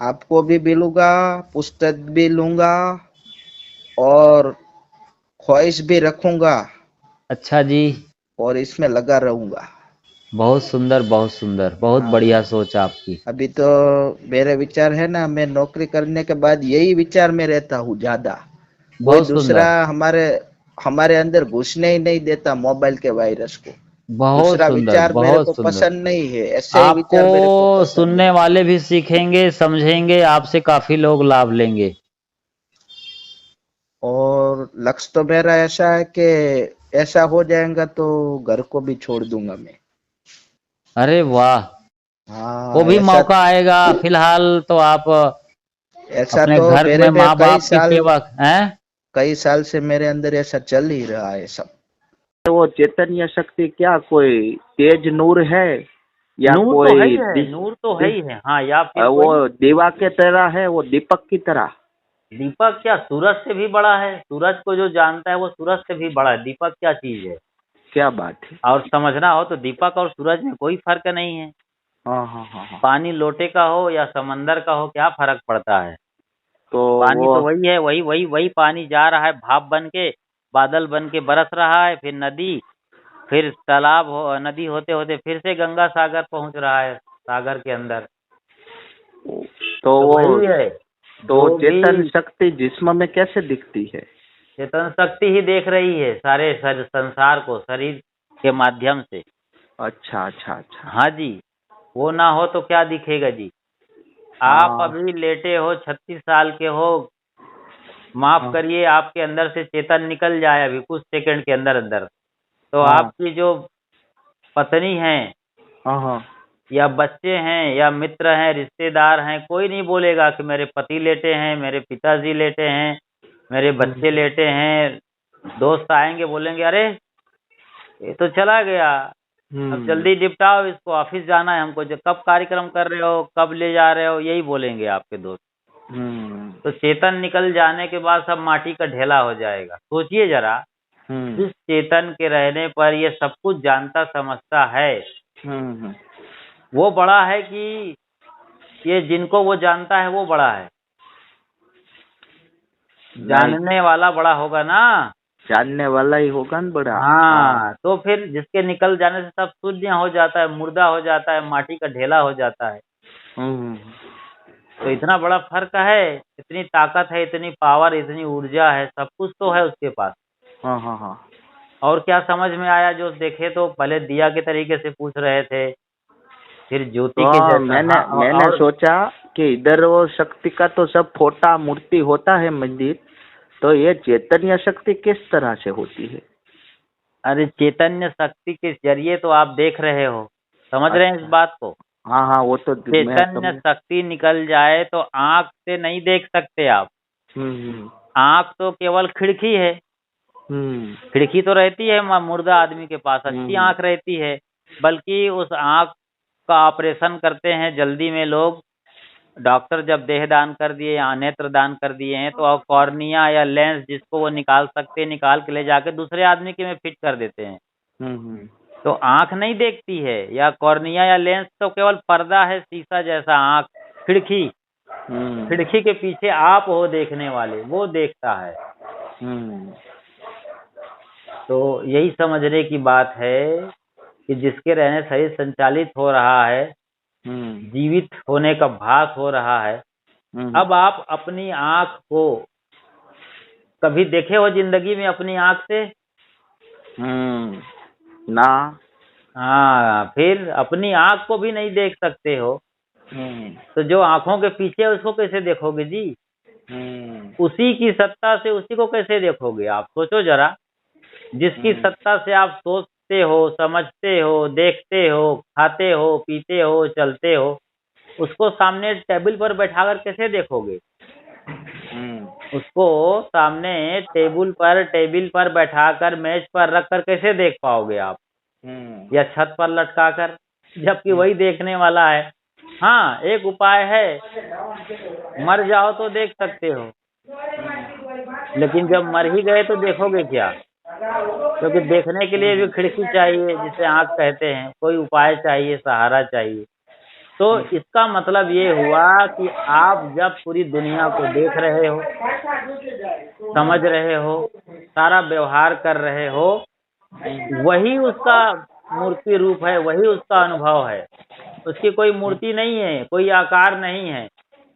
आपको भी मिलूंगा, पुस्तक भी लूंगा और ख्वाहिश भी रखूंगा अच्छा जी। और इसमें लगा रहूंगा। बहुत सुंदर, बहुत सुंदर, बहुत हाँ, बढ़िया सोच आपकी। अभी तो मेरे विचार है ना, मैं नौकरी करने के बाद यही विचार में रहता हूँ ज्यादा। कोई बहुत दूसरा सुंदर। हमारे हमारे अंदर घुसने ही नहीं देता मोबाइल के वायरस को। बहुत दूसरा सुंदर, विचार मेरे को बहुत सुंदर। पसंद नहीं है, ऐसे ही आपको विचार मेरे को पसंद सुनने है। वाले भी सीखेंगे, समझेंगे, आपसे काफी लोग लाभ लेंगे। और लक्ष्य तो मेरा ऐसा है कि ऐसा हो जाएगा तो घर को भी छोड़ दूंगा मैं। अरे वाह। वो हाँ, भी ऐसा मौका आएगा, फिलहाल तो आप ऐसा अपने तो घर मेरे में में माँ बाप की सेवा हैं। कई साल से मेरे अंदर ऐसा चल ही रहा है सब। वो चैतन्य शक्ति क्या कोई तेज नूर है या नूर तो है कोई ही है, नूर तो है ही है, हाँ, या फिर वो कोई दीवा के तरह है, वो दीपक की तरह? दीपक क्या सूरज से भी बड़ा है? सूरज को जो जानता है वो सूरज से भी बड़ा है। दीपक क्या चीज है? क्या बात है। और समझना हो तो दीपक और सूरज में कोई फर्क नहीं है। हाँ हाँ हाँ हाँ। पानी लोटे का हो या समंदर का हो, क्या फर्क पड़ता है? तो पानी वो तो वही है, वही वही वही पानी जा रहा है, भाप बन के, बादल बन के बरस रहा है, फिर नदी, फिर तालाब हो, नदी होते होते फिर से गंगा सागर पहुंच रहा है, सागर के अंदर। तो तो वो वही है। तो जो चेतन भी शक्ति जिस्म में कैसे दिखती है? चेतन शक्ति ही देख रही है सारे संसार को शरीर के माध्यम से। अच्छा अच्छा अच्छा। हाँ जी। वो ना हो तो क्या दिखेगा जी? आप हाँ अभी लेटे हो, 36 साल के हो, माफ हाँ करिए, आपके अंदर से चेतन निकल जाए अभी कुछ सेकंड के अंदर अंदर, तो हाँ आपकी जो पत्नी है हाँ हाँ। या बच्चे हैं या मित्र हैं, रिश्तेदार हैं, कोई नहीं बोलेगा कि मेरे पति लेटे हैं, मेरे पिताजी लेटे हैं, मेरे बच्चे हम्म लेटे हैं। दोस्त आएंगे, बोलेंगे अरे ये तो चला गया, अब हम्म जल्दी निपटाओ इसको, ऑफिस जाना है हमको, जो कब कार्यक्रम कर रहे हो, कब ले जा रहे हो, यही बोलेंगे आपके दोस्त। हम्म तो चेतन निकल जाने के बाद सब माटी का ढेला हो जाएगा। सोचिए जरा, हम्म जिस चेतन के रहने पर ये सब कुछ जानता समझता है, हम्म। वो बड़ा है कि ये जिनको वो जानता है वो बड़ा है? नहीं, जानने वाला बड़ा होगा ना। जानने वाला ही होगा ना बड़ा। हाँ। हाँ, तो फिर जिसके निकल जाने से सब शून्य हो जाता है, मुर्दा हो जाता है, माटी का ढेला हो जाता है। हम्म। तो इतना बड़ा फर्क है, इतनी ताकत है, इतनी पावर, इतनी ऊर्जा है, सब कुछ तो है उसके पास। हाँ हाँ हाँ। और क्या समझ में आया जो देखे? तो पहले दिया के तरीके से पूछ रहे थे, फिर ज्योति के तो जैसा, मैंने हाँ, मैंने और सोचा कि इधर वो शक्ति का तो सब फोटा मूर्ति होता है मंदिर, तो ये चैतन्य शक्ति किस तरह से होती है? अरे चैतन्य शक्ति के जरिए तो आप देख रहे हो, समझ रहे हैं इस अच्छा। बात को? हाँ हाँ, वो तो मैं चैतन्य समझ। शक्ति निकल जाए तो आंख से नहीं देख सकते आप। हम्म आंख तो केवल खिड़की है। हम्म खिड़की तो रहती है मुर्दा आदमी के पास, अच्छी हम्म आंख रहती है, बल्कि उस आंख का ऑपरेशन करते हैं जल्दी में लोग। डॉक्टर जब देह दान कर दिए या नेत्र दान कर दिए हैं, तो अब कॉर्निया या लेंस जिसको वो निकाल सकते हैं, निकाल के ले जाके दूसरे आदमी के में फिट कर देते हैं। हम्म तो आंख नहीं देखती है, या कॉर्निया या लेंस तो केवल पर्दा है, शीशा जैसा आंख, खिड़की। हम्म खिड़की के पीछे आप हो देखने वाले, वो देखता है। हम्म तो यही समझने की बात है कि जिसके रहने शरीर संचालित हो रहा है, हम्म जीवित होने का भास हो रहा है। हम्म अब आप अपनी आंख को कभी देखे हो जिंदगी में अपनी आंख से? हम्म। ना। हाँ, फिर अपनी आंख को भी नहीं देख सकते हो, हम्म तो जो आंखों के पीछे है उसको कैसे देखोगे जी? हम्म उसी की सत्ता से उसी को कैसे देखोगे? आप सोचो जरा, जिसकी हम्म सत्ता से आप सोचते हो, समझते हो, देखते हो, खाते हो, पीते हो, चलते हो, उसको सामने टेबल पर बैठाकर कैसे देखोगे? हम्म उसको सामने टेबल पर बैठाकर, मेज पर रखकर कैसे देख पाओगे आप? हम्म या छत पर लटकाकर, जबकि वही देखने वाला है। हाँ, एक उपाय है, मर जाओ तो देख सकते हो, लेकिन जब मर ही गए तो देखोगे क्या? क्योंकि देखने के लिए भी खिड़की चाहिए, जिसे आंख कहते हैं, कोई उपाय चाहिए, सहारा चाहिए। तो इसका मतलब ये हुआ कि आप जब पूरी दुनिया को देख रहे हो, समझ रहे हो, सारा व्यवहार कर रहे हो, वही उसका मूर्ति रूप है, वही उसका अनुभव है। उसकी कोई मूर्ति नहीं है, कोई आकार नहीं है।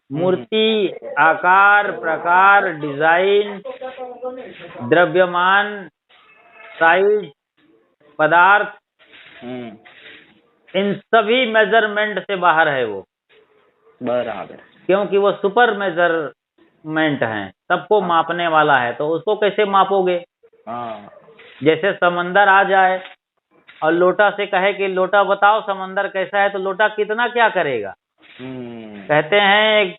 मूर्ति, आकार, प्रकार, डिजाइन, द्रव्यमान, साइज, पदार्थ, इन सभी मेजरमेंट से बाहर है वो, बराबर। क्योंकि वो सुपर मेजरमेंट है, सबको मापने वाला है। तो उसको कैसे मापोगे? हाँ। जैसे जैसे समंदर आ जाए और लोटा से कहे कि लोटा बताओ समंदर कैसा है, तो लोटा कितना क्या करेगा? कहते हैं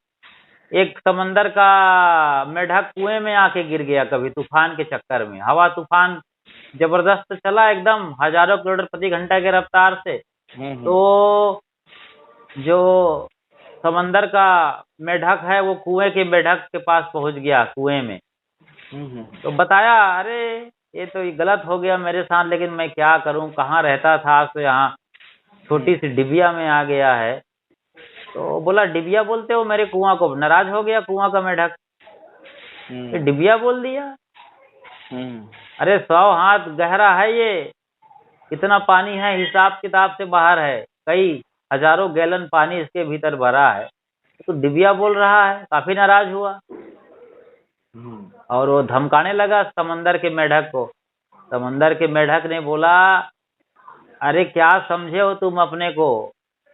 एक समंदर का मेढक कुएं में आके गिर गया कभी तूफान के चक्कर में। हवा तूफान जबरदस्त चला, एकदम हजारों किलोमीटर प्रति घंटा की रफ्तार से। तो जो समंदर का मेढक है वो कुएं के मेढक के पास पहुंच गया, कुएं में। तो बताया, अरे ये तो गलत हो गया मेरे साथ, लेकिन मैं क्या करूं, कहाँ रहता था, तो यहाँ छोटी सी डिबिया में आ गया है। तो बोला, डिबिया बोलते हो मेरे कुआं को? नाराज हो गया कुआं का मेढक, ये डिबिया बोल दिया। अरे 100 हाथ गहरा है ये, इतना पानी है हिसाब किताब से बाहर है, कई हजारों गैलन पानी इसके भीतर भरा है, तो डिबिया बोल रहा है। काफी नाराज हुआ और वो धमकाने लगा समंदर के मेढक को। समंदर के मेढक ने बोला, अरे क्या समझे हो तुम अपने को?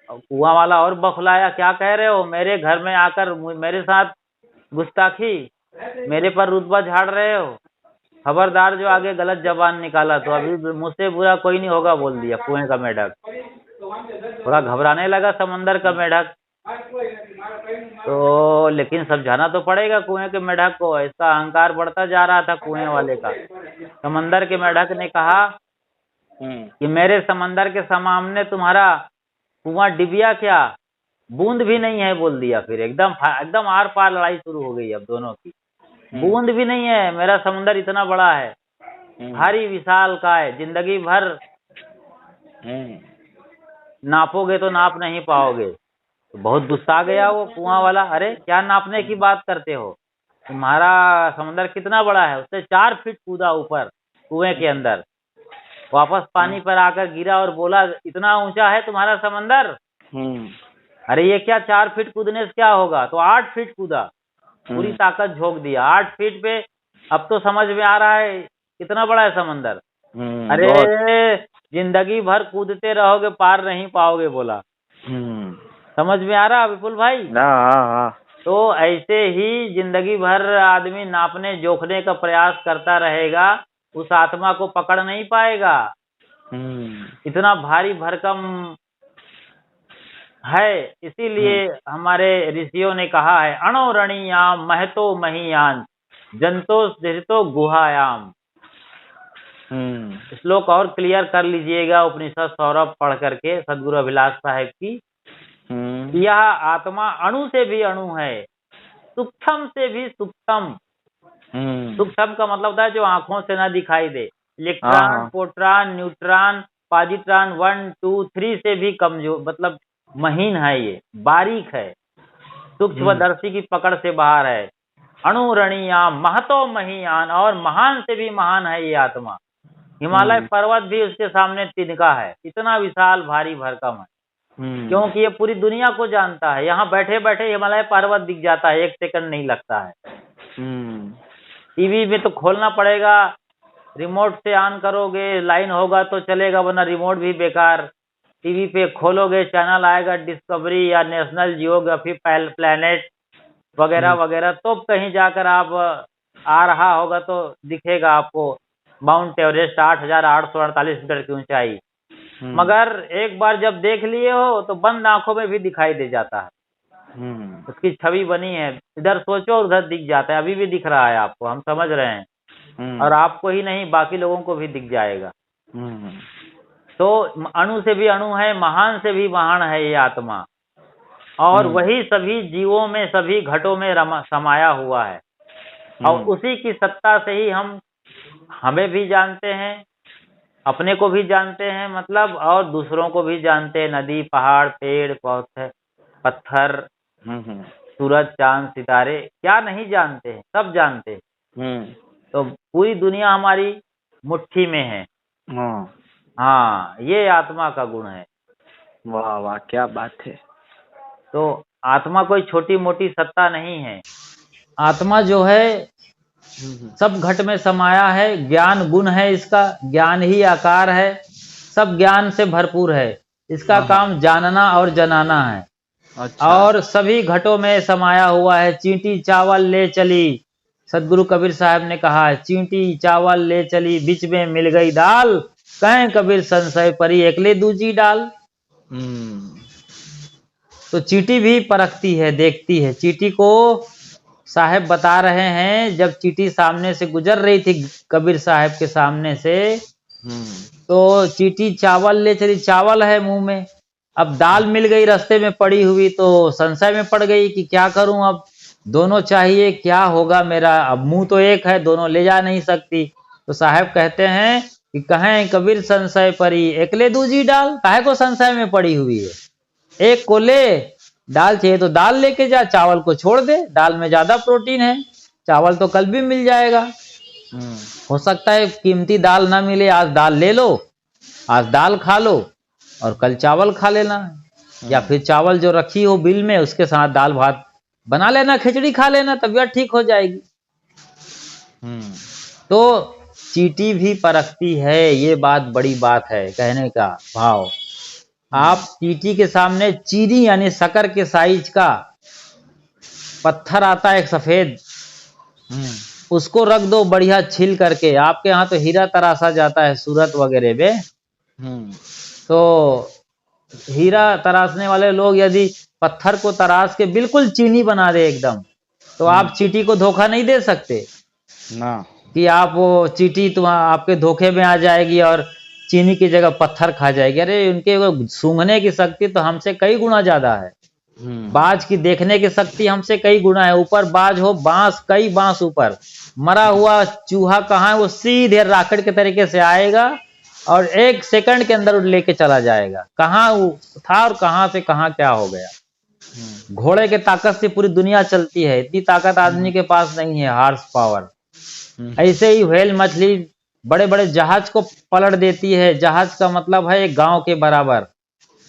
कुआं वाला और बौखलाया, क्या कह रहे हो? मेरे घर में आकर मेरे साथ गुस्ताखी, मेरे पर रुतबा झाड़ रहे हो? खबरदार जो आगे गलत जबान निकाला तो अभी मुझसे बुरा कोई नहीं होगा, बोल दिया कुएं का मेढक। थोड़ा घबराने लगा समंदर का मेढक। तो लेकिन समझाना तो पड़ेगा कुएं के मेढक को, इसका अहंकार बढ़ता जा रहा था कुएं वाले का। समंदर के मेढक ने कहा कि मेरे समंदर के सामने तुम्हारा कुआं डिबिया क्या, बूंद भी नहीं है, बोल दिया। फिर एकदम आर पार लड़ाई शुरू हो गई अब दोनों की। बूंद भी नहीं है, मेरा समुंदर इतना बड़ा है, भारी विशाल का है, जिंदगी भर नापोगे तो नाप नहीं पाओगे। तो बहुत गुस्सा गया वो कुआं वाला, अरे क्या नापने की बात करते हो, तुम्हारा समुंदर कितना बड़ा है? उससे 4 फीट कूदा ऊपर कुएं के अंदर, वापस पानी पर आकर गिरा और बोला, इतना ऊंचा है तुम्हारा समंदर? अरे ये क्या 4 फीट कूदने से क्या होगा? तो 8 फीट कूदा, पूरी ताकत झोंक दिया 8 फीट पे। अब तो समझ में आ रहा है कितना बड़ा है समंदर। अरे जिंदगी भर कूदते रहोगे, पार नहीं पाओगे, बोला। समझ में आ रहा विपुल भाई? तो ऐसे ही जिंदगी भर आदमी नापने जोखने का प्रयास करता रहेगा, उस आत्मा को पकड़ नहीं पाएगा। इतना भारी भरकम है। इसीलिए हमारे ऋषियों ने कहा है, अणोरणीयाम महतो महीयान जंतो स्थितो गुहायाम। श्लोक और क्लियर कर लीजिएगा उपनिषद सौरभ पढ़ करके सदगुरु अभिलाष साहेब की। यह आत्मा अणु से भी अणु है, सूक्ष्म से भी सूक्ष्म। सूक्ष्म का मतलब होता है जो आंखों से ना दिखाई दे। इलेक्ट्रॉन, प्रोटॉन, न्यूट्रॉन, पॉजिट्रॉन 1 2 3 से भी कमजोर, मतलब महीन है, ये बारीक है, सूक्ष्मदर्शी की पकड़ से बाहर है। अणुरणीयाम महतो महीयान, और महान से भी महान है ये आत्मा। हिमालय पर्वत भी उसके सामने तिनका है, इतना विशाल भारी भरकम है। क्योंकि ये पूरी दुनिया को जानता है, यहाँ बैठे बैठे हिमालय पर्वत दिख जाता है, 1 सेकंड नहीं लगता है। टीवी में तो खोलना पड़ेगा, रिमोट से ऑन करोगे लाइन होगा तो चलेगा, वरना रिमोट भी बेकार। टीवी पे खोलोगे चैनल आएगा डिस्कवरी या नेशनल जियोग्राफी, प्लैनेट वगैरह वगैरह, तो कहीं जाकर आप आ रहा होगा तो दिखेगा आपको माउंट एवरेस्ट 8,848 मीटर की ऊंचाई। मगर एक बार जब देख लिए हो तो बंद आंखों में भी दिखाई दे जाता है, उसकी छवि बनी है। इधर सोचो उधर दिख जाता है, अभी भी दिख रहा है आपको, हम समझ रहे हैं। और आपको ही नहीं बाकी लोगों को भी दिख जाएगा। तो अणु से भी अणु है, महान से भी महान है ये आत्मा, और वही सभी जीवों में, सभी घटों में समाया हुआ है। और उसी की सत्ता से ही हम हमें भी जानते हैं अपने को भी जानते हैं मतलब, और दूसरों को भी जानते हैं। नदी, पहाड़, पेड़ पौधे, पत्थर, सूरज, चांद, सितारे, क्या नहीं जानते हैं, सब जानते हैं। तो पूरी दुनिया हमारी मुट्ठी में है। हाँ, ये आत्मा का गुण है। वाह वाह, क्या बात है। तो आत्मा कोई छोटी मोटी सत्ता नहीं है। आत्मा जो है सब घट में समाया है। ज्ञान गुण है इसका, ज्ञान ही आकार है, सब ज्ञान से भरपूर है। इसका काम जानना और जनाना है। अच्छा। और सभी घटों में समाया हुआ है। चींटी चावल ले चली, सदगुरु कबीर साहब ने कहा है, चींटी चावल ले चली, बीच में मिल गई दाल, कहें कबीर संशय परी, एकले दूजी डाल। तो चींटी भी परखती है, देखती है। चींटी को साहब बता रहे हैं, जब चींटी सामने से गुजर रही थी कबीर साहब के सामने से, तो चींटी चावल ले चली, चावल है मुंह में, अब दाल मिल गई रास्ते में पड़ी हुई, तो संशय में पड़ गई कि क्या करूं, अब दोनों चाहिए, क्या होगा मेरा, अब मुंह तो एक है, दोनों ले जा नहीं सकती। तो साहब कहते हैं कि कहें कबीर संशय परी, एकले दूजी डाल, काहे को संशय में पड़ी हुई है, एक को ले, दाल चाहिए तो दाल लेके जा, चावल को छोड़ दे, दाल में ज्यादा प्रोटीन है, चावल तो कल भी मिल जाएगा। हो सकता है कीमती दाल ना मिले, आज दाल ले लो, आज दाल खा लो और कल चावल खा लेना, या फिर चावल जो रखी हो बिल में उसके साथ दाल भात बना लेना, खिचड़ी खा लेना, तबीयत ठीक हो जाएगी। तो चींटी भी परखती है, ये बात बड़ी बात है कहने का भाव। आप चींटी के सामने चीनी यानी शक्कर के साइज का पत्थर आता है एक सफेद, उसको रख दो बढ़िया छिल करके। आपके यहाँ तो हीरा तराशा जाता है सूरत वगैरह में, तो हीरा तराशने वाले लोग यदि पत्थर को तराश के बिल्कुल चीनी बना दे एकदम, तो आप चींटी को धोखा नहीं दे सकते ना कि आप वो चींटी तुम्हारा आपके धोखे में आ जाएगी और चीनी की जगह पत्थर खा जाएगी। अरे उनके वो सूंघने की शक्ति तो हमसे कई गुना ज्यादा है। बाज की देखने की शक्ति हमसे कई गुना है। ऊपर बाज हो, बांस, कई बांस ऊपर, मरा हुआ चूहा कहाँ है, वो सीधे राकेट के तरीके से आएगा और 1 सेकंड के अंदर लेके चला जाएगा, कहाँ वो था और कहाँ से कहाँ क्या हो गया। घोड़े के ताकत से पूरी दुनिया चलती है, इतनी ताकत आदमी के पास नहीं है, हार्स पावर। ऐसे ही व्हेल मछली बड़े बड़े जहाज को पलट देती है। जहाज का मतलब है एक गांव के बराबर।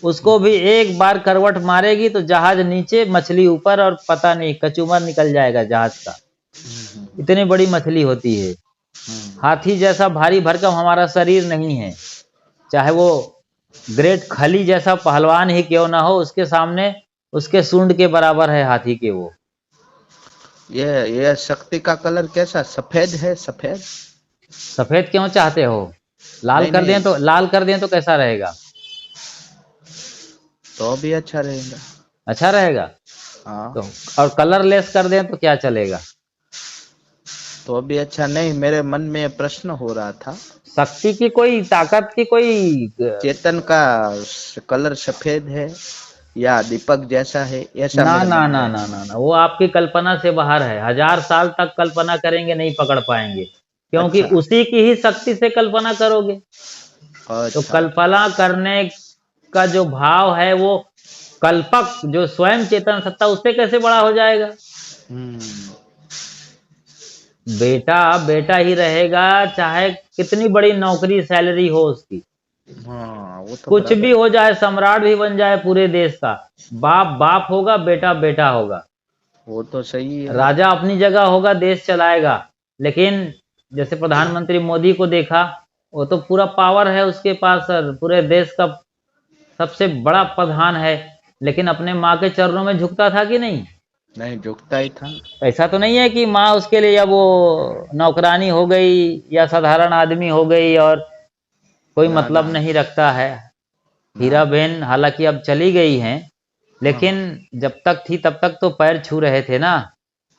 उसको भी एक बार करवट मारेगी तो जहाज नीचे, मछली ऊपर, और पता नहीं कचूमर निकल जाएगा जहाज का, इतनी बड़ी मछली होती है। हाथी जैसा भारी भरकम हमारा शरीर नहीं है, चाहे वो ग्रेट खली जैसा पहलवान ही क्यों ना हो, उसके सामने उसके सूंड के बराबर है हाथी के वो। ये शक्ति का कलर कैसा, सफेद है? सफेद सफेद क्यों चाहते हो? लाल नहीं, कर नहीं। दें तो, लाल कर दें तो कैसा रहेगा? तो भी अच्छा रहेगा। अच्छा रहेगा। हाँ। तो और कलरलेस कर दें तो क्या चलेगा? तो भी अच्छा नहीं, मेरे मन में प्रश्न हो रहा था। शक्ति की कोई, ताकत की कोई, चेतन का कलर सफेद है या दीपक जैसा है, ऐसा ना मेरे ना मन में ना है। ना ना ना, वो आपकी कल्पना से बाहर है। 1000 साल तक कल्पना करेंगे नहीं पकड़ पाएंगे, क्योंकि अच्छा। उसी की ही शक्ति से कल्पना करोगे। तो अच्छा। कल्पना करने का जो भाव है वो कल्पक जो स्वयं चेतन सत्ता, उससे कैसे बड़ा हो जाएगा? बेटा बेटा ही रहेगा, चाहे कितनी बड़ी नौकरी सैलरी हो उसकी, हाँ, वो तो कुछ भी हो जाए, सम्राट भी बन जाए पूरे देश का, बाप बाप होगा, बेटा बेटा होगा। वो तो सही है। राजा अपनी जगह होगा, देश चलाएगा। लेकिन जैसे प्रधानमंत्री मोदी को देखा, वो तो पूरा पावर है उसके पास सर, पूरे देश का सबसे बड़ा प्रधान है, लेकिन अपने माँ के चरणों में झुकता था कि नहीं? नहीं, झुकता ही था। ऐसा तो नहीं है कि माँ उसके लिए या वो नौकरानी हो गई या साधारण आदमी हो गई और कोई ना, मतलब ना, नहीं रखता है। हीरा बहन हालांकि अब चली गई हैं, लेकिन जब तक थी तब तक तो पैर छू रहे थे ना।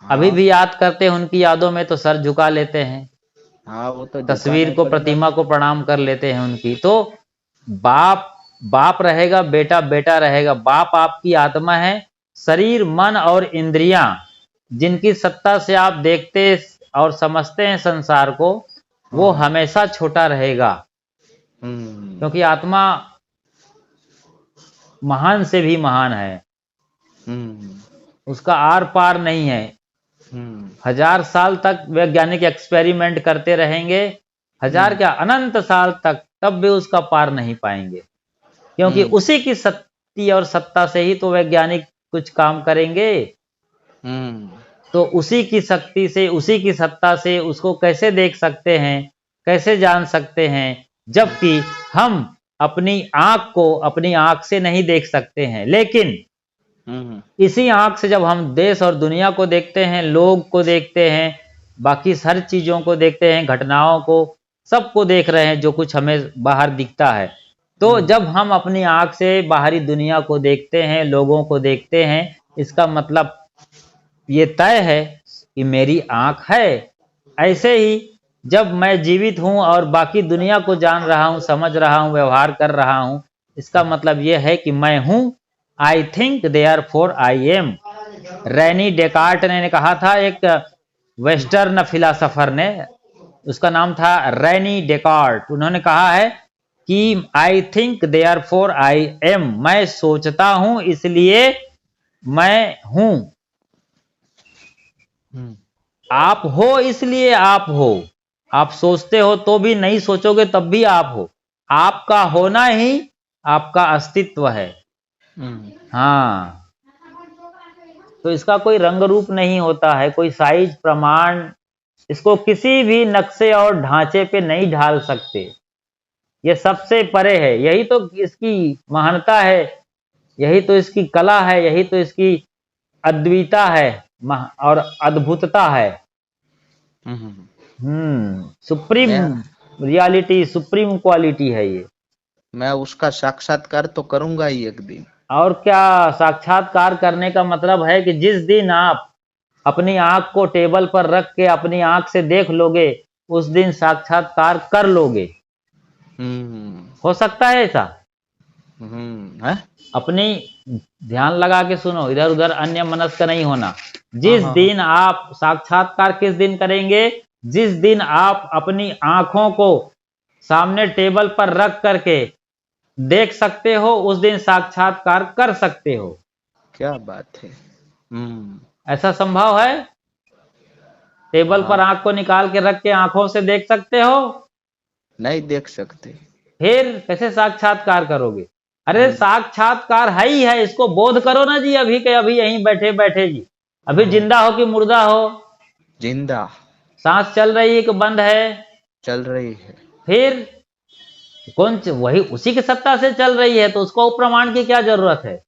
अभी भी याद करते हैं उनकी यादों में तो सर झुका लेते हैं, हाँ, वो तो तस्वीर झुकाना को, पड़ेगा। प्रतिमा को प्रणाम कर लेते हैं उनकी। तो बाप बाप रहेगा, बेटा बेटा रहेगा। बाप आपकी आत्मा है, शरीर, मन और इंद्रियां, जिनकी सत्ता से आप देखते और समझते हैं संसार को, वो हमेशा छोटा रहेगा। क्योंकि आत्मा महान से भी महान है, उसका आर पार नहीं है। 1000 साल तक वैज्ञानिक एक्सपेरिमेंट करते रहेंगे, 1000 क्या अनंत साल तक, तब भी उसका पार नहीं पाएंगे, क्योंकि उसी की शक्ति और सत्ता से ही तो वैज्ञानिक कुछ काम करेंगे। तो उसी की शक्ति से, उसी की सत्ता से उसको कैसे देख सकते हैं, कैसे जान सकते हैं, जबकि हम अपनी आंख को अपनी आंख से नहीं देख सकते हैं। लेकिन इसी आंख से जब हम देश और दुनिया को देखते हैं, लोग को देखते हैं, बाकी हर चीजों को देखते हैं, घटनाओं को, सबको देख रहे हैं जो कुछ हमें बाहर दिखता है, तो जब हम अपनी आंख से बाहरी दुनिया को देखते हैं, लोगों को देखते हैं, इसका मतलब ये तय है कि मेरी आंख है। ऐसे ही जब मैं जीवित हूं और बाकी दुनिया को जान रहा हूं, समझ रहा हूं, व्यवहार कर रहा हूं, इसका मतलब यह है कि मैं हूं। I think therefore I am. Rainy Descartes ने कहा था, एक वेस्टर्न फिलासफर ने, उसका नाम था रेनी डेकार्ट। उन्होंने कहा है कि I think therefore I am, मैं सोचता हूं इसलिए मैं हूं। आप हो इसलिए आप हो। आप सोचते हो तो भी, नहीं सोचोगे तब भी आप हो। आपका होना ही आपका अस्तित्व है। हाँ, तो इसका कोई रंग रूप नहीं होता है, कोई साइज प्रमाण, इसको किसी भी नक्शे और ढांचे पे नहीं ढाल सकते। ये सबसे परे है। यही तो इसकी महानता है, यही तो इसकी कला है, यही तो इसकी अद्विता है और अद्भुतता है। सुप्रीम रियलिटी, सुप्रीम क्वालिटी है ये। मैं उसका साक्षात्कार तो करूंगा ही एक दिन। और क्या, साक्षात्कार करने का मतलब है कि जिस दिन आप अपनी आंख को टेबल पर रख के अपनी आंख से देख लोगे, उस दिन साक्षात्कार कर लोगे। हो सकता है ऐसा? अपनी ध्यान लगा के सुनो, इधर उधर अन्य मनस्क नहीं होना। जिस दिन आप साक्षात्कार, किस दिन करेंगे? जिस दिन आप अपनी आंखों को सामने टेबल पर रख करके देख सकते हो, उस दिन साक्षात्कार कर सकते हो। क्या बात है। ऐसा संभव है? टेबल पर आंख को निकाल के रख के आंखों से देख सकते हो? नहीं देख सकते। फिर कैसे साक्षात्कार करोगे? अरे साक्षात्कार है ही है, इसको बोध करो ना जी, अभी के अभी यहीं बैठे बैठे जी। अभी जिंदा हो कि मुर्दा हो? जिंदा। सांस चल रही है कि बंद है? चल रही है। फिर कौन, वही उसी की सत्ता से चल रही है, तो उसको प्रमाण की क्या जरूरत है?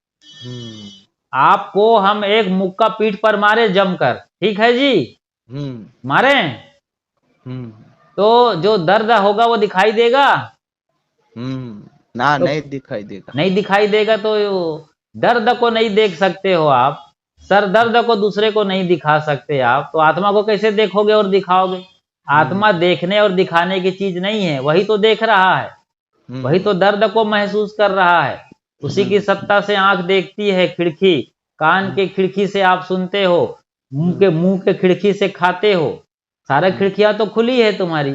आपको हम एक मुक्का पीठ पर मारे जमकर, ठीक है जी, मारे, तो जो दर्द होगा वो दिखाई देगा? ना, तो नहीं दिखाई देगा। नहीं दिखाई देगा तो दर्द को नहीं देख सकते हो आप, सर दर्द को दूसरे को नहीं दिखा सकते आप, तो आत्मा को कैसे देखोगे और दिखाओगे? आत्मा देखने और दिखाने की चीज नहीं है, वही तो देख रहा है, वही तो दर्द को महसूस कर रहा है। उसी की सत्ता से आंख देखती है, खिड़की, कान के खिड़की से आप सुनते हो, मुंह के खिड़की से खाते हो, सारे खिड़कियां तो खुली है तुम्हारी।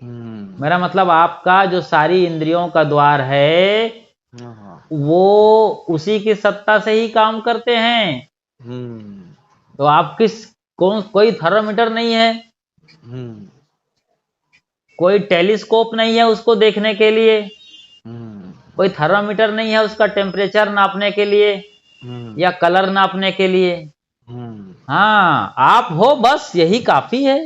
मेरा मतलब आपका जो सारी इंद्रियों का द्वार है, वो उसी की सत्ता से ही काम करते हैं। तो आप कोई थर्मामीटर नहीं है, कोई टेलीस्कोप नहीं है उसको देखने के लिए, कोई थर्मामीटर नहीं है उसका टेम्परेचर नापने के लिए या कलर नापने के लिए। हाँ, आप हो, बस यही काफी है।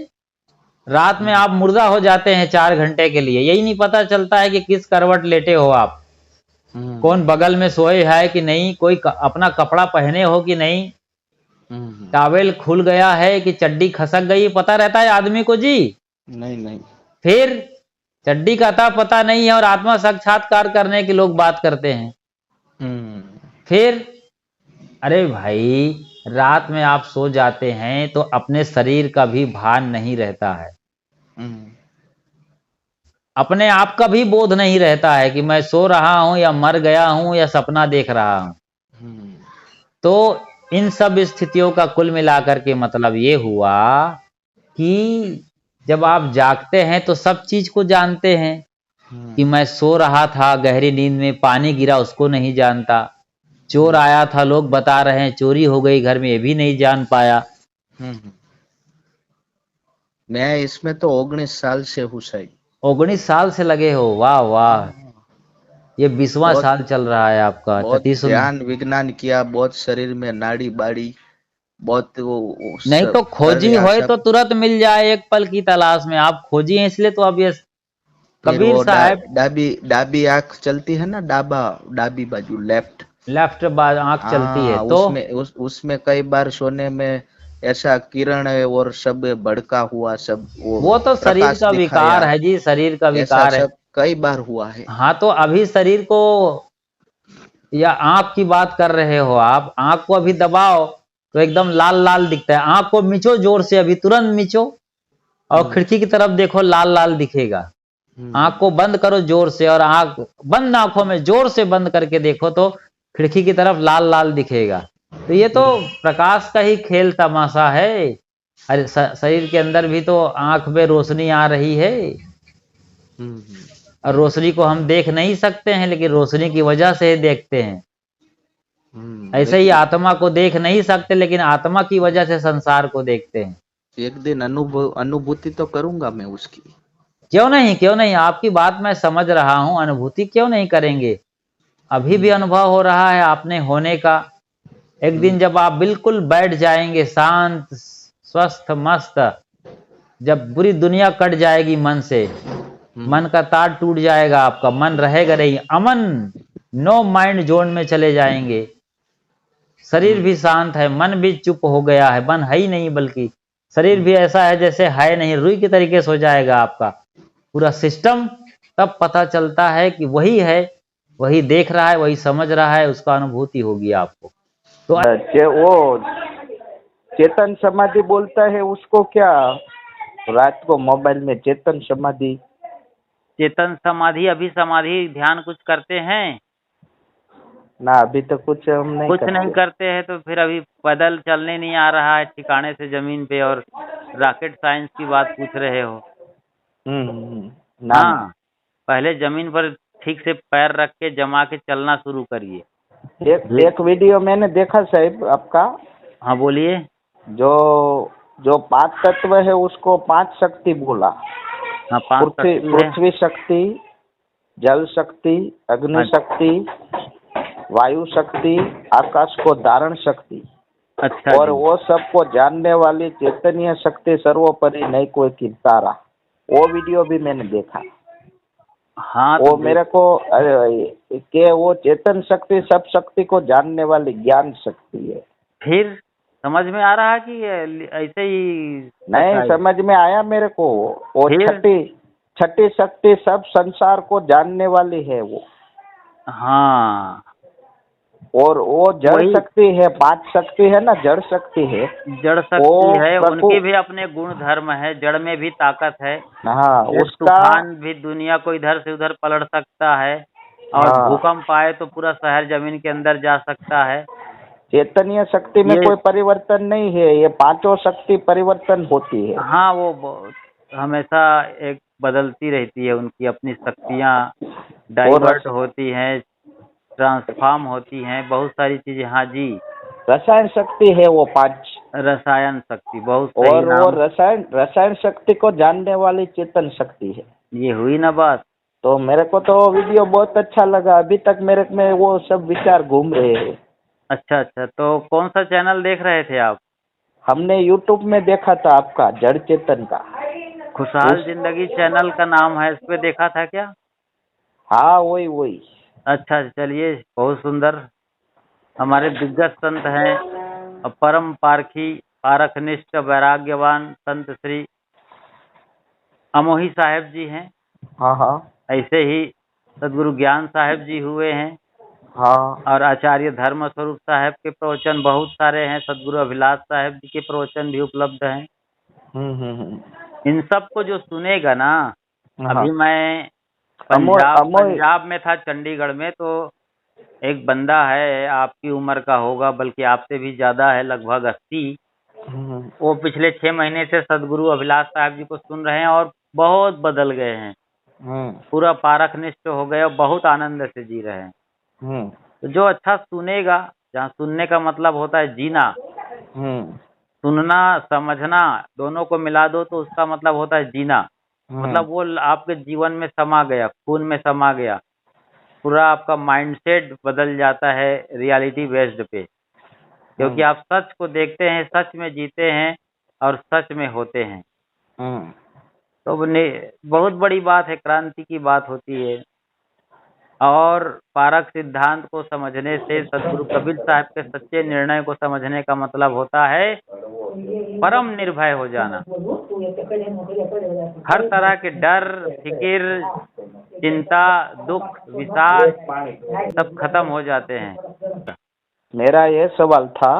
रात में आप मुर्दा हो जाते हैं 4 घंटे के लिए, यही नहीं पता चलता है कि किस करवट लेटे हो आप, कौन बगल में सोए है कि नहीं, कोई अपना कपड़ा पहने हो कि नहीं, टॉवेल खुल गया है कि चड्डी खसक गई, पता रहता है आदमी को जी? नहीं। फिर चड्डी का था पता नहीं है, और आत्मा साक्षात्कार करने की लोग बात करते हैं। फिर अरे भाई, रात में आप सो जाते हैं तो अपने शरीर का भी भान नहीं रहता है, अपने आप का भी बोध नहीं रहता है कि मैं सो रहा हूं या मर गया हूं या सपना देख रहा हूं। तो इन सब स्थितियों का कुल मिलाकर के मतलब ये हुआ कि जब आप जागते हैं तो सब चीज को जानते हैं, कि मैं सो रहा था गहरी नींद में, पानी गिरा उसको नहीं जानता, चोर आया था लोग बता रहे हैं चोरी हो गई घर में, ये भी नहीं जान पाया। मैं इसमें तो 19 साल से हूँ साहब। 19 साल से लगे हो, वाह वाह। ये 20वां बहुत साल चल रहा है आपका, बहुत अति सुंदर। ध्यान विज्ञान किया, बहुत शरीर में नाड़ी बाड़ी, बहुत वो नहीं सब तो कर खोजी लिया होए तो सब। तुरंत मिल जाए, एक पल की तलाश में आप खोजी हैं, इसलिए तो अब ये फिर कबीर वो साहब। डाबी डाबी आंख चलती है ना, डाबी बाजू लेफ्ट। लेफ्ट आंख चलती है हाँ, तो उसमें कई बार सोने में ऐसा किरण है और सब भड़का हुआ, सब वो वो तो शरीर प्रकाश का विकार दिखाया, है जी, शरीर का ऐसा विकार है। सब कई बार हुआ है। हाँ तो अभी शरीर को, या आंख की बात कर रहे हो आप, आंख को अभी दबाओ तो एकदम लाल लाल दिखता है, आंख को मिचो जोर से, अभी तुरंत मिचो और हम्म, खिड़की की तरफ देखो, लाल लाल दिखेगा। आंख हम्म, को बंद करो जोर से, और आंख बंद आंखों में जोर से बंद करके देखो तो खिड़की की तरफ लाल लाल दिखेगा। तो ये तो प्रकाश का ही खेल तमाशा है। अरे शरीर के अंदर भी तो आंख में रोशनी आ रही है, हम्म, और रोशनी को हम देख नहीं सकते हैं, लेकिन रोशनी की वजह से ही देखते हैं। ऐसे ही लेकिन आत्मा को देख नहीं सकते, लेकिन आत्मा की वजह से संसार को देखते हैं। एक दिन अनुभूति तो करूंगा मैं उसकी। क्यों नहीं, क्यों नहीं, आपकी बात मैं समझ रहा हूं, अनुभूति क्यों नहीं करेंगे। अभी भी अनुभव हो रहा है आपने होने का। एक दिन जब आप बिल्कुल बैठ जाएंगे शांत स्वस्थ मस्त, जब बुरी दुनिया कट जाएगी मन से, मन का तार टूट जाएगा, आपका मन रहेगा नहीं, अमन, नो माइंड जोन में चले जाएंगे। शरीर भी शांत है, मन भी चुप हो गया है, मन है ही नहीं, बल्कि शरीर भी ऐसा है जैसे है नहीं, रुई के तरीके से हो जाएगा आपका पूरा सिस्टम। तब पता चलता है कि वही है, वही देख रहा है, वही समझ रहा है, उसका अनुभूति होगी आपको। तो वो चेतन समाधि बोलता है उसको क्या, रात को मोबाइल में चेतन समाधि। चेतन समाधि, अभी समाधि ध्यान कुछ करते हैं? ना अभी तो कुछ हम नहीं कुछ करते। नहीं करते हैं तो फिर अभी पैदल चलने नहीं आ रहा है ठिकाने से जमीन पे, और रॉकेट साइंस की बात पूछ रहे हो। ना हाँ, पहले जमीन पर ठीक से पैर रख के जमा के चलना शुरू करिए। एक वीडियो मैंने देखा साहब आपका, हाँ बोलिए। जो जो 5 तत्व है उसको 5 शक्ति बोला। हाँ, 5 शक्ति है। पृथ्वी शक्ति, जल शक्ति, अग्नि हाँ। शक्ति, वायु शक्ति, आकाश को धारण शक्ति, अच्छा और जी। वो सबको जानने वाली चैतन्य शक्ति सर्वोपरि नहीं कोई किरदारा। वो वीडियो भी मैंने देखा। हाँ वो तो मेरे को कि वो चेतन शक्ति सब शक्ति को जानने वाली ज्ञान शक्ति है। फिर समझ में आ रहा है कि ऐसे ही नहीं ऐसा ही? समझ में आया मेरे को। वो फिर? छठी शक्ति सब संसार को जानने वाली है वो। हाँ, और वो जड़ वही शक्ति है, 5 शक्ति है ना, जड़ शक्ति है। जड़ वो शक्ति है, प्रभु- उनके भी अपने गुण धर्म है, जड़ में भी ताकत है। हाँ एक उसका तूफान भी दुनिया को इधर से उधर पलट सकता है, और हाँ। भूकंप आए तो पूरा शहर जमीन के अंदर जा सकता है। चैतन्य शक्ति में ये- कोई परिवर्तन नहीं है, ये 5 शक्ति परिवर्तन होती है। हाँ, वो हमेशा एक बदलती रहती है, उनकी अपनी शक्तियाँ डाइवर्ट होती हैं, ट्रांसफॉर्म होती हैं, बहुत सारी चीजें। हाँ जी, रसायन शक्ति है वो 5। रसायन शक्ति, बहुत सही और वो नाम। रसायन शक्ति को जानने वाली चेतन शक्ति है। ये हुई ना बात। तो मेरे को तो वीडियो बहुत अच्छा लगा। अभी तक मेरे में वो सब विचार घूम रहे हैं। अच्छा अच्छा, तो कौन सा चैनल देख रहे थे आप? हमने यूट्यूब में देखा था आपका जड़ चेतन का। खुशहाल जिंदगी चैनल का नाम है, इस पे देखा था क्या? हाँ वही वही। अच्छा, चलिए, बहुत सुंदर। हमारे दिग्गज संत हैं और परम पारखी पारखनिष्ठ वैराग्यवान संत श्री अमोही साहेब जी हैं। हाँ हाँ ऐसे ही सदगुरु ज्ञान साहेब जी हुए हैं, हाँ। और आचार्य धर्म स्वरूप साहेब के प्रवचन बहुत सारे हैं, सदगुरु अभिलाष साहेब जी के प्रवचन भी उपलब्ध हैं। हम्म। इन सब को जो सुनेगा ना, हाँ। अभी मैं अमोई पंजाब में था, चंडीगढ़ में, तो एक बंदा है, आपकी उम्र का होगा, बल्कि आपसे भी ज्यादा है, लगभग 80। वो पिछले 6 महीने से सदगुरु अभिलाष साहब जी को सुन रहे हैं और बहुत बदल गए हैं। पूरा पारखनिष्ठ हो गए और बहुत आनंद से जी रहे हैं। तो जो अच्छा सुनेगा, जहाँ सुनने का मतलब होता है जीना, सुनना समझना दोनों को मिला दो तो उसका मतलब होता है जीना। मतलब वो आपके जीवन में समा गया, खून में समा गया, पूरा आपका माइंडसेट बदल जाता है रियलिटी बेस्ड पे, क्योंकि आप सच को देखते हैं, सच में जीते हैं और सच में होते हैं। तो बहुत बड़ी बात है, क्रांति की बात होती है। और पारक सिद्धांत को समझने से, सदगुरु कबीर साहब के सच्चे निर्णय को समझने का मतलब होता है परम निर्भय हो जाना। हर तरह के डर, फिक्र, चिंता, दुख, विषाद सब खत्म हो जाते हैं। मेरा ये सवाल था।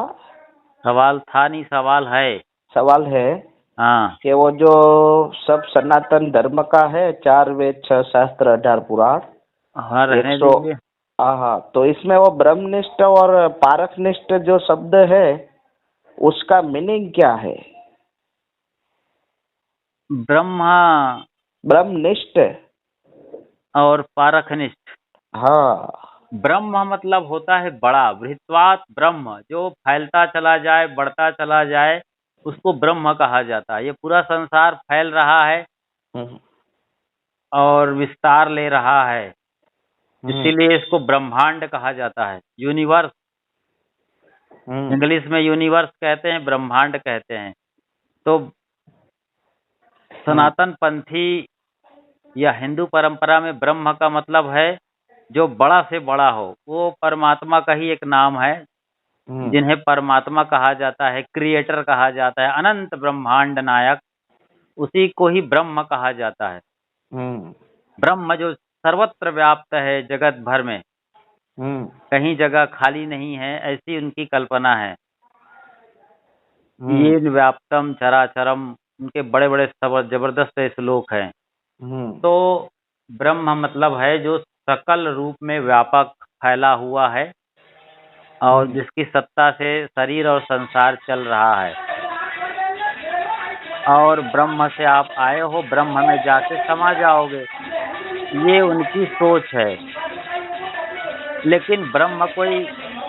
सवाल था नहीं, सवाल है। सवाल है हाँ कि वो जो सब सनातन धर्म का है, 4 वेद 6 शास्त्र 18 पुराण, हाँ, रहने 100। दीजिए। हाँ, तो इसमें वो ब्रह्मनिष्ठ और पारखनिष्ठ जो शब्द है उसका मीनिंग क्या है? ब्रह्मनिष्ठ और पारखनिष्ठ। हाँ। ब्रह्म मतलब होता है बड़ा, बृहत्वात् ब्रह्म, जो फैलता चला जाए, बढ़ता चला जाए, उसको ब्रह्म कहा जाता है। ये पूरा संसार फैल रहा है और विस्तार ले रहा है, इसीलिए इसको ब्रह्मांड कहा जाता है। यूनिवर्स, इंग्लिश में यूनिवर्स कहते हैं, ब्रह्मांड कहते हैं। तो सनातन पंथी या हिंदू परंपरा में ब्रह्म का मतलब है जो बड़ा से बड़ा हो। वो परमात्मा का ही एक नाम है, जिन्हें परमात्मा कहा जाता है, क्रिएटर कहा जाता है, अनंत ब्रह्मांड नायक, उसी को ही ब्रह्म कहा जाता है। ब्रह्म जो सर्वत्र व्याप्त है जगत भर में, कहीं जगह खाली नहीं है, ऐसी उनकी कल्पना है। ये व्याप्तम चराचरम, उनके बड़े बड़े जबरदस्त श्लोक हैं। तो ब्रह्म मतलब है जो सकल रूप में व्यापक फैला हुआ है और जिसकी सत्ता से शरीर और संसार चल रहा है। और ब्रह्म से आप आए हो, ब्रह्म में जाके समा जाओगे, ये उनकी सोच है। लेकिन ब्रह्म कोई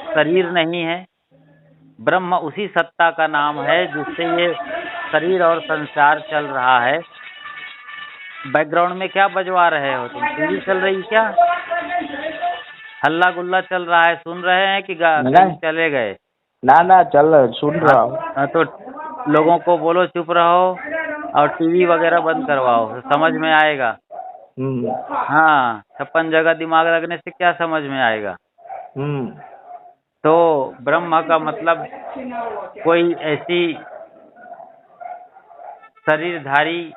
शरीर नहीं है, ब्रह्म उसी सत्ता का नाम है जिससे ये शरीर और संसार चल रहा है। बैकग्राउंड में क्या बजवा रहे हो तुम? टीवी चल रही क्या? हल्ला गुल्ला चल रहा है, सुन रहे हैं कि कहीं चले गए? ना चल सुन रहा हूँ। हाँ, तो लोगों को बोलो चुप रहो और टीवी वगैरह बंद करवाओ, समझ में आएगा। हाँ, 56 जगह दिमाग लगने से क्या समझ में आएगा? तो ब्रह्म का मतलब कोई ऐसी शरीरधारी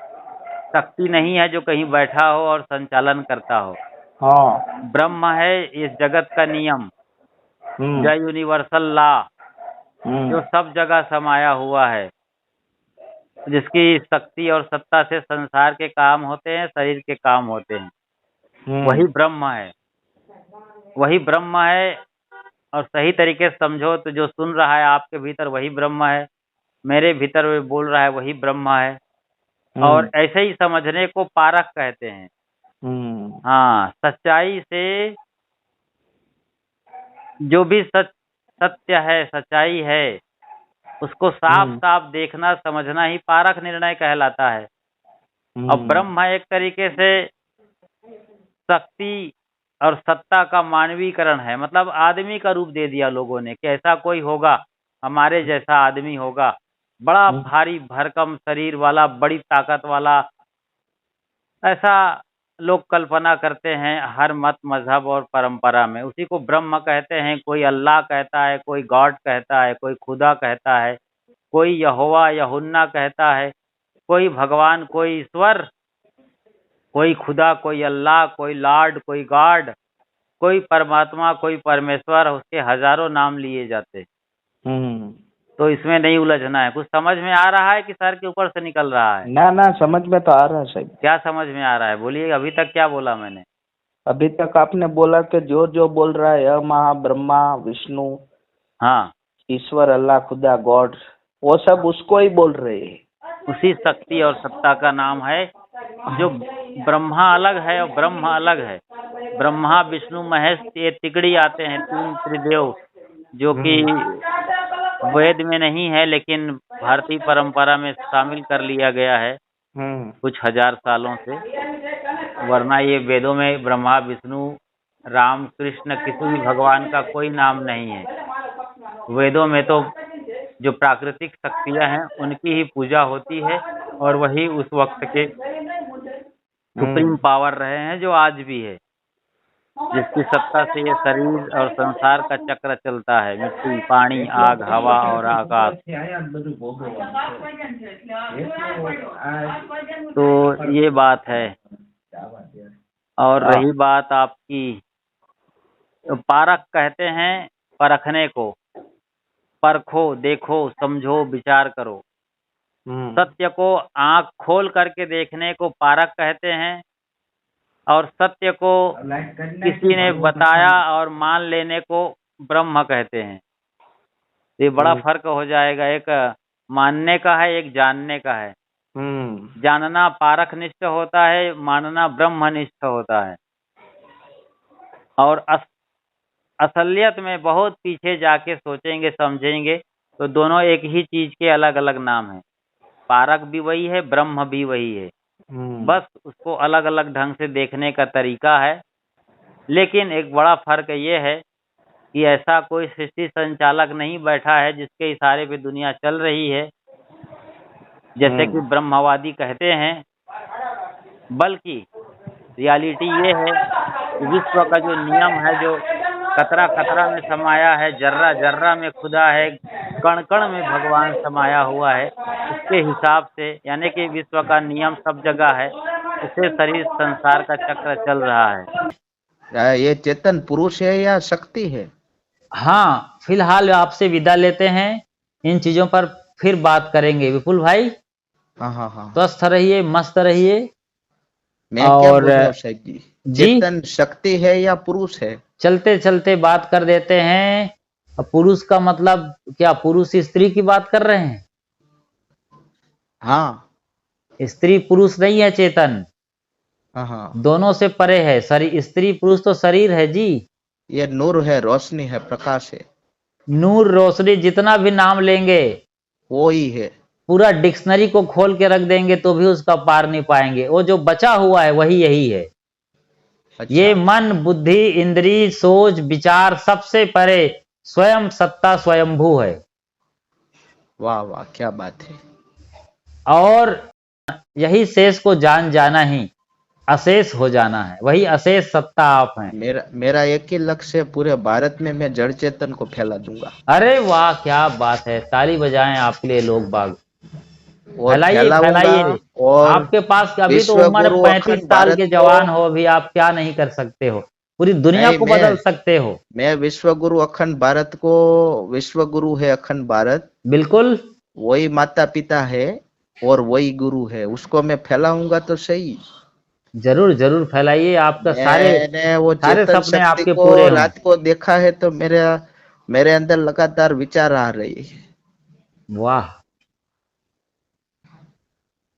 शक्ति नहीं है जो कहीं बैठा हो और संचालन करता हो। हाँ। ब्रह्म है इस जगत का नियम, द यूनिवर्सल लॉ, जो सब जगह समाया हुआ है, जिसकी शक्ति और सत्ता से संसार के काम होते हैं, शरीर के काम होते हैं। वही ब्रह्म है, वही ब्रह्म है। और सही तरीके से समझो तो जो सुन रहा है आपके भीतर वही ब्रह्म है, मेरे भीतर वो बोल रहा है वही ब्रह्म है। और ऐसे ही समझने को पारख कहते हैं। हाँ, सच्चाई से जो भी सत्य है, सच्चाई है, उसको साफ साफ देखना समझना ही पारख निर्णय कहलाता है। और ब्रह्म एक तरीके से शक्ति और सत्ता का मानवीकरण है, मतलब आदमी का रूप दे दिया लोगों ने कि ऐसा कोई होगा, हमारे जैसा आदमी होगा, बड़ा भारी भरकम शरीर वाला, बड़ी ताकत वाला, ऐसा लोग कल्पना करते हैं हर मत मजहब और परंपरा में। उसी को ब्रह्म कहते हैं। कोई अल्लाह कहता है, कोई गॉड कहता है, कोई खुदा कहता है, कोई यहोवा यहुन्ना कहता है, कोई भगवान, कोई ईश्वर, कोई खुदा, कोई अल्लाह, कोई लॉर्ड, कोई गॉड, कोई परमात्मा, कोई परमेश्वर, उसके हजारों नाम लिए जाते। तो इसमें नहीं उलझना है। कुछ समझ में आ रहा है कि सर के ऊपर से निकल रहा है? ना समझ में तो आ रहा है साहब। क्या समझ में आ रहा है बोलिए? अभी तक क्या बोला मैंने? अभी तक आपने बोला कि जो जो बोल रहा है महा ब्रह्मा विष्णु, हाँ, ईश्वर, अल्लाह, खुदा, गॉड, वो सब उसको ही बोल रहे हैं। उसी शक्ति और सत्ता का नाम है जो ब्रह्मा अलग है और ब्रह्म अलग है। ब्रह्मा विष्णु महेश ये तिकड़ी आते हैं, तीन त्रिदेव, जो कि वेद में नहीं है लेकिन भारतीय परंपरा में शामिल कर लिया गया है कुछ हजार सालों से। वरना ये वेदों में ब्रह्मा विष्णु राम कृष्ण किसी भी भगवान का कोई नाम नहीं है। वेदों में तो जो प्राकृतिक शक्तियां हैं उनकी ही पूजा होती है और वही उस वक्त के सुप्रीम पावर रहे हैं जो आज भी है, जिसकी सत्ता से ये शरीर और संसार का चक्र चलता है, मिट्टी पानी आग हवा और आकाश। तो ये बात है। और रही बात आपकी, पारख कहते हैं परखने को, परखो देखो समझो विचार करो। सत्य को आंख खोल करके देखने को पारख कहते हैं और सत्य को किसी ने बताया और मान लेने को ब्रह्म कहते हैं। ये बड़ा फर्क हो जाएगा, एक मानने का है एक जानने का है। जानना पारख निष्ठ होता है, मानना ब्रह्मनिष्ठ होता है। और असलियत में बहुत पीछे जाके सोचेंगे समझेंगे तो दोनों एक ही चीज के अलग अलग नाम हैं। पारक भी वही है, ब्रह्म भी वही है, बस उसको अलग अलग ढंग से देखने का तरीका है। लेकिन एक बड़ा फर्क ये है कि ऐसा कोई सृष्टि संचालक नहीं बैठा है जिसके इशारे पे दुनिया चल रही है, जैसे कि ब्रह्मवादी कहते हैं। बल्कि रियलिटी ये है कि विश्व का जो नियम है, जो कतरा कतरा में समाया है, जर्रा जर्रा में खुदा है, कण कण में भगवान समाया हुआ है, उसके हिसाब से यानी कि विश्व का नियम सब जगह है, उससे शरीर संसार का चक्र चल रहा है। ये चेतन पुरुष है या शक्ति है? हाँ, फिलहाल आपसे विदा लेते हैं, इन चीजों पर फिर बात करेंगे। विपुल भाई हाँ, स्वस्थ रहिए, मस्त रहिए। मैं क्या बोल रहा हूँ साहब जी, चेतन शक्ति है या पुरुष है? चलते चलते बात कर देते हैं। पुरुष का मतलब क्या, पुरुष स्त्री की बात कर रहे हैं? हाँ, स्त्री पुरुष नहीं है चेतन, हाँ, दोनों से परे है। स्त्री पुरुष तो शरीर है जी। ये नूर है, रोशनी है, प्रकाश है। नूर रोशनी जितना भी नाम लेंगे वो ही है। पूरा डिक्शनरी को खोल के रख देंगे तो भी उसका पार नहीं पाएंगे। वो जो बचा हुआ है वही यही है। अच्छा। ये मन बुद्धि इंद्री सोच विचार सबसे परे स्वयं सत्ता स्वयंभू है। वाह वाह, क्या बात है। और यही शेष को जान जाना ही अशेष हो जाना है, वही अशेष सत्ता आप हैं। मेरा एक ही लक्ष्य है, पूरे भारत में मैं जड़ चेतन को फैला दूंगा। अरे वाह, क्या बात है, ताली बजाएं आपके लिए लोग बाग। फैलाइए और आपके पास अभी तो उम्र 35 साल के जवान हो, अभी आप क्या नहीं कर सकते हो, पूरी दुनिया को बदल सकते हो। मैं विश्व गुरु अखंड भारत को, विश्व गुरु है अखंड भारत, बिल्कुल वही माता पिता है और वही गुरु है, उसको मैं फैलाऊंगा तो सही। जरूर जरूर फैलाइए, आपका सारे सपने आपके पूरे हों। रात को देखा है तो मेरे अंदर लगातार विचार आ रही है। वाह,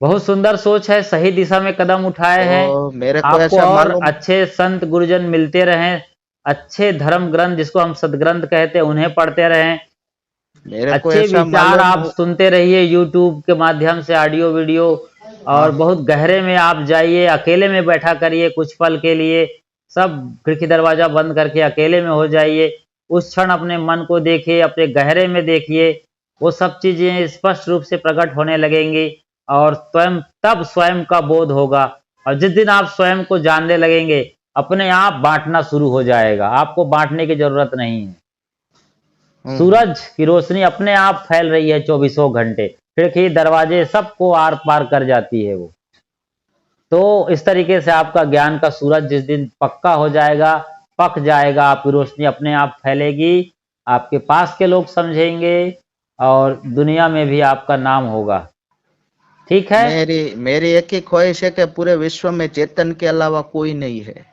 बहुत सुंदर सोच है, सही दिशा में कदम उठाए हैं। मेरे को आपको ऐसा और अच्छे संत गुरुजन मिलते रहें, अच्छे धर्म ग्रंथ जिसको हम सदग्रंथ कहते हैं उन्हें पढ़ते रहें, अच्छे विचार आप सुनते रहिए यूट्यूब के माध्यम से ऑडियो वीडियो, और बहुत गहरे में आप जाइए, अकेले में बैठा करिए कुछ पल के लिए, सब खिड़की दरवाजा बंद करके अकेले में हो जाइए, उस क्षण अपने मन को देखिए, अपने गहरे में देखिए, वो सब चीजें स्पष्ट रूप से प्रकट होने लगेंगी और तब स्वयं का बोध होगा। और जिस दिन आप स्वयं को जानने लगेंगे अपने आप बांटना शुरू हो जाएगा, आपको बांटने की जरूरत नहीं है। सूरज की रोशनी अपने आप फैल रही है 24 घंटे, खिड़की दरवाजे सबको आर पार कर जाती है वो। तो इस तरीके से आपका ज्ञान का सूरज जिस दिन पक्का हो जाएगा, पक जाएगा, आपकी रोशनी अपने आप फैलेगी, आपके पास के लोग समझेंगे और दुनिया में भी आपका नाम होगा। ठीक है, मेरी एक ही ख्वाहिश है कि पूरे विश्व में चेतन के अलावा कोई नहीं है।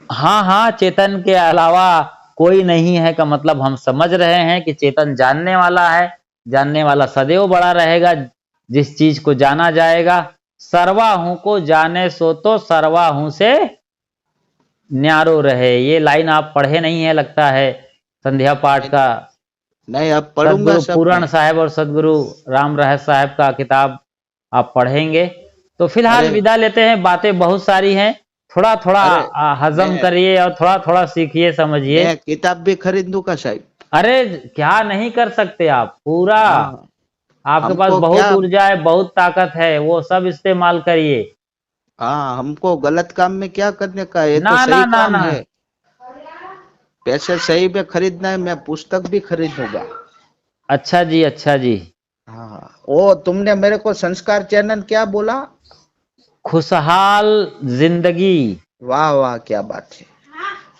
हाँ, चेतन के अलावा कोई नहीं है का मतलब हम समझ रहे हैं कि चेतन जानने वाला है, जानने वाला सदैव बड़ा रहेगा। जिस चीज को जाना जाएगा सरवा हूं को जाने सो तो सरवा हूं से न्यारो रहे। ये लाइन आप पढ़े नहीं है लगता है संध्या पाठ का। नहीं, अब पढ़ूंगा सदगुरु सब पूरण मैं। साहब और सदगुरु राम रहस्य साहब का किताब आप पढ़ेंगे। तो फिलहाल अरे विदा लेते हैं, बातें बहुत सारी हैं, थोड़ा थोड़ा अरे हजम मैं करिए और थोड़ा थोड़ा सीखिए समझिए। मैं किताब भी खरीद दूंगा साहब। अरे क्या नहीं कर सकते आप, पूरा हाँ, आपके पास हमको बहुत क्या, ऊर्जा है, बहुत ताकत है, वो सब इस्तेमाल करिए। हाँ हमको गलत काम में क्या करने का है, ये ना तो ना सही ना काम ना। है। पैसे सही में खरीदना है, मैं पुस्तक भी खरीदूंगा। अच्छा जी, अच्छा जी। हाँ, ओ तुमने मेरे को संस्कार चैनल क्या बोला? खुशहाल जिंदगी, वाह वाह, क्या बात है।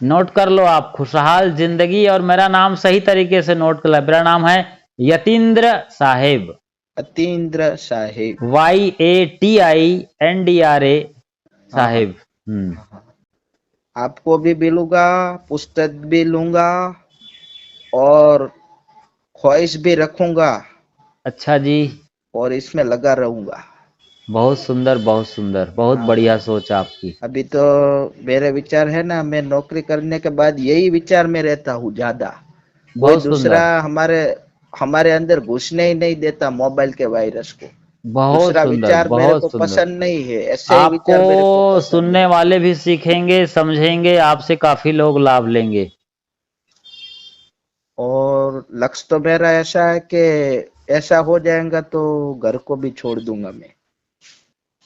नोट कर लो आप, खुशहाल जिंदगी। और मेरा नाम सही तरीके से नोट कर लो, मेरा नाम है यतीन्द्र साहेब, अतीन्द्र साहिब। YATINDRA हाँ हाँ साहेब। हाँ हाँ। आपको भी मिलूंगा, पुस्तक भी लूंगा और ख्वाहिश भी रखूंगा अच्छा जी, और इसमें लगा रहूंगा। बहुत सुंदर, बहुत सुंदर, बहुत हाँ, बढ़िया सोच आपकी। अभी तो मेरे विचार है ना, मैं नौकरी करने के बाद यही विचार में रहता हूँ ज्यादा। कोई बहुत दूसरा सुंदर, हमारे हमारे अंदर घुसने ही नहीं देता मोबाइल के वायरस को। बहुत दूसरा सुंदर, विचार मेरे बहुत को सुंदर। पसंद नहीं है, ऐसे ही आपको विचार मेरे को पसंद सुनने है। वाले भी सीखेंगे, समझेंगे, आपसे काफी लोग लाभ लेंगे। और लक्ष्य तो मेरा ऐसा है कि ऐसा हो जाएगा तो घर को भी छोड़ दूंगा मैं।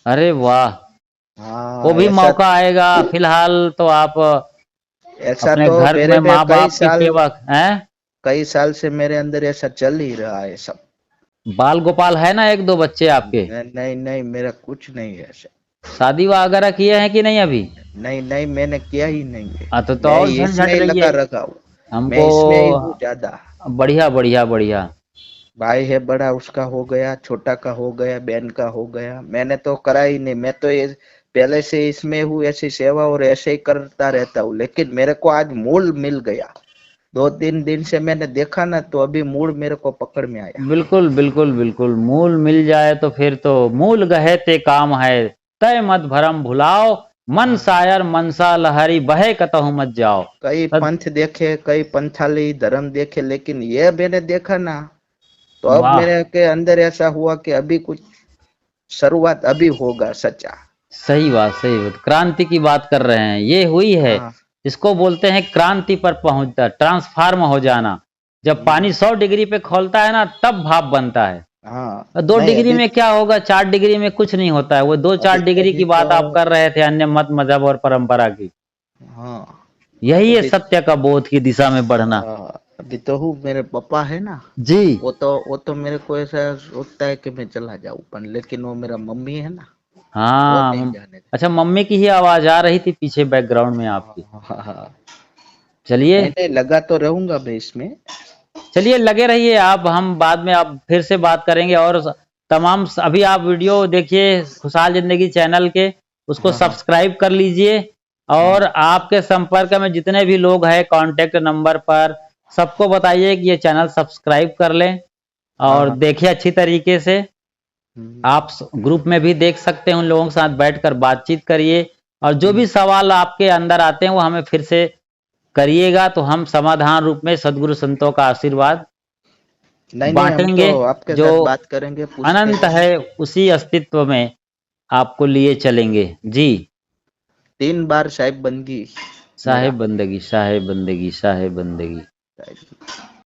अरे वाह, वो हाँ, भी ऐसा मौका आएगा। फिलहाल तो आप ऐसा अपने तो घर में मेरे में माँ बाप की सेवा हैं। कई साल से मेरे अंदर ऐसा चल ही रहा है सब। बाल गोपाल है ना, एक दो बच्चे आपके? नहीं नहीं नहीं, मेरा कुछ नहीं है ऐसा। शादी वगैरह किए हैं कि नहीं अभी? नहीं नहीं, मैंने किया ही नहीं है। तो मैं और इसमें झंझट ही रही लगा है रखा हूँ। मैं हमको। इसमें ही हूँ ज्यादा। बढ़िया बढ़िया बढ़िया। भाई है बड़ा, उसका हो गया, छोटा का हो गया, बहन का हो गया, मैंने तो करा ही नहीं। मैं तो ये पहले से इसमें हूँ, ऐसी सेवा और ऐसे ही करता रहता हूँ, लेकिन मेरे को आज मूल मिल गया। 2-3 दिन से मैंने देखा ना, तो अभी मूल मेरे को पकड़ में आया। बिल्कुल बिल्कुल बिल्कुल, मूल मिल जाए तो फिर तो मूल गहे ते काम है। तय मत भरम भुलाओ, मन हाँ, सायर मनसा लहरी बहे कतहु मत जाओ। कई सद- पंथ देखे, कई पंथाली धर्म देखे, लेकिन ये मैंने देखा ना, तो अब वाह, मेरे के अंदर ऐसा हुआ कि अभी कुछ शुरुआत अभी होगा सच्चा। सही बात, सही बात, क्रांति की बात कर रहे हैं, ये हुई है। हाँ। इसको बोलते हैं क्रांति पर पहुंचता, ट्रांसफार्म हो जाना। जब पानी 100 डिग्री पे खौलता है ना, तब भाप बनता है। हाँ, और 2 नहीं डिग्री अभी, में क्या होगा, 4 डिग्री में कुछ नहीं होता है। वो 2-4 डिग्री अभी की तो, बात आप कर रहे थे, अन्य मत मजहब और परंपरा की। हाँ यही है अभी, सत्य का बोध की दिशा में बढ़ना। अभी तो हूँ, मेरे पापा है ना, जी। वो तो मेरे को ऐसा सोचता है कि मैं चला जाऊं, पर लेकिन वो मेरा मम्मी है ना, वो हाँ, नहीं जाने देता। अच्छा, मम्मी की ही आवाज आ रही थी पीछे बैकग्राउंड में आपकी। हाँ हाँ हाँ। चलिए, नहीं नहीं, लगा तो रहूंगा मैं इसमें। चलिए लगे रहिए आप, हम बाद में आप फिर से बात करेंगे। और तमाम अभी आप वीडियो देखिए खुशहाल जिंदगी चैनल के, उसको हाँ हाँ सब्सक्राइब कर लीजिए। और हाँ आपके संपर्क में जितने भी लोग हैं कांटेक्ट नंबर पर, सबको बताइए कि ये चैनल सब्सक्राइब कर लें हाँ और हाँ। देखिए अच्छी तरीके से। हम्म, आप ग्रुप में भी देख सकते हैं, उन लोगों के साथ बैठकर बातचीत करिए। और जो भी सवाल आपके अंदर आते हैं वो हमें फिर से करिएगा, तो हम समाधान रूप में सदगुरु संतों का आशीर्वाद नहीं नहीं, हम तो बांटेंगे। आपके जो साथ बात करेंगे, पूछते अनंत रहेंगे। है उसी अस्तित्व में आपको लिए चलेंगे जी। 3 बार साहिब बंदगी मेरा। साहेब बंदगी, साहेब बंदगी, साहेब बंदगी।